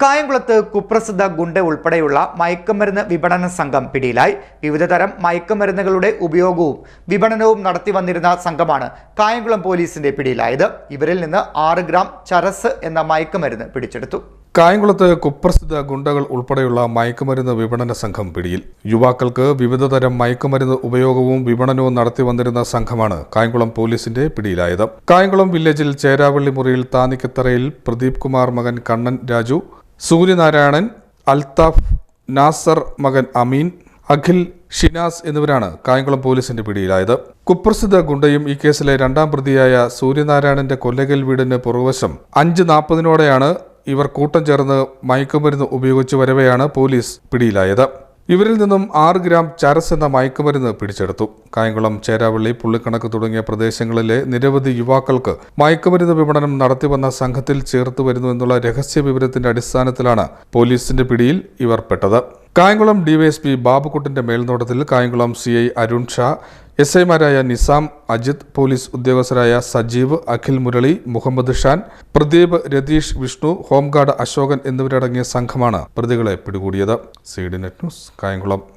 കായംകുളത്ത് കുപ്രസിദ്ധ ഗുണ്ട ഉൾപ്പെടെയുള്ള മയക്കുമരുന്ന് വിപണന സംഘം പിടിയിലായി. വിവിധതരം മയക്കുമരുന്നുകളുടെ ഉപയോഗവും വിപണനവും നടത്തി വന്നിരുന്ന സംഘമാണ് കായംകുളം പോലീസിന്റെ പിടിയിലായത്. ഇവരിൽ നിന്ന് 6 ഗ്രാം ചരസ് എന്ന മയക്കുമരുന്ന് പിടിച്ചെടുത്തു. കായംകുളത്ത് കുപ്രസിദ്ധ ഗുണ്ടകൾ ഉൾപ്പെടെയുള്ള മയക്കുമരുന്ന് വിപണന സംഘം പിടിയിൽ. യുവാക്കൾക്ക് വിവിധതരം മയക്കുമരുന്ന് ഉപയോഗവും വിപണനവും നടത്തി വന്നിരുന്ന സംഘമാണ് കായംകുളം പോലീസിന്റെ പിടിയിലായത്. കായംകുളം വില്ലേജിൽ ചേരാവള്ളി മുറിയിൽ താനിക്കത്തറയിൽ പ്രദീപ് കുമാർ മകൻ കണ്ണൻ രാജു, സൂര്യനാരായണൻ, അൽത്താഫ്, നാസർ മകൻ അമീൻ, അഖിൽ, ഷിനാസ് എന്നിവരാണ് കായംകുളം പോലീസിന്റെ പിടിയിലായത്. കുപ്രസിദ്ധ ഗുണ്ടയും ഈ കേസിലെ 2ാം പ്രതിയായ സൂര്യനാരായണന്റെ കൊല്ലകൽ വീടിന് പുറകുവശം 5:40 ഇവർ കൂട്ടം ചേർന്ന് മയക്കുമരുന്ന് ഉപയോഗിച്ച് വരവെയാണ് പോലീസ് പിടിയിലായത്. ഇവരിൽ നിന്നും 6 ഗ്രാം ചരസ് എന്ന മയക്കുമരുന്ന് പിടിച്ചെടുത്തു. കായംകുളം, ചേരാവള്ളി, പുള്ളിക്കണക്ക് തുടങ്ങിയ പ്രദേശങ്ങളിലെ നിരവധി യുവാക്കൾക്ക് മയക്കുമരുന്ന് വിപണനം നടത്തിവന്ന സംഘത്തിൽ ചേർത്തു വരുന്നു എന്നുള്ള രഹസ്യ വിവരത്തിന്റെ അടിസ്ഥാനത്തിലാണ് പോലീസിന്റെ പിടിയിൽ ഇവർ പെട്ടത്. കായംകുളം ഡിവൈഎസ്പി ബാബുക്കുട്ടിന്റെ മേൽനോട്ടത്തിൽ കായംകുളം CI അരുൺ ഷാ, SI-മാരായ നിസാം, അജിത്, പോലീസ് ഉദ്യോഗസ്ഥരായ സജീവ്, അഖിൽ, മുരളി, മുഹമ്മദ് ഷാൻ, പ്രദീപ്, രതീഷ്, വിഷ്ണു, ഹോംഗാർഡ് അശോകൻ എന്നിവരടങ്ങിയ സംഘമാണ് പ്രതികളെ പിടികൂടിയത്. CDNet news, Kayamkulam.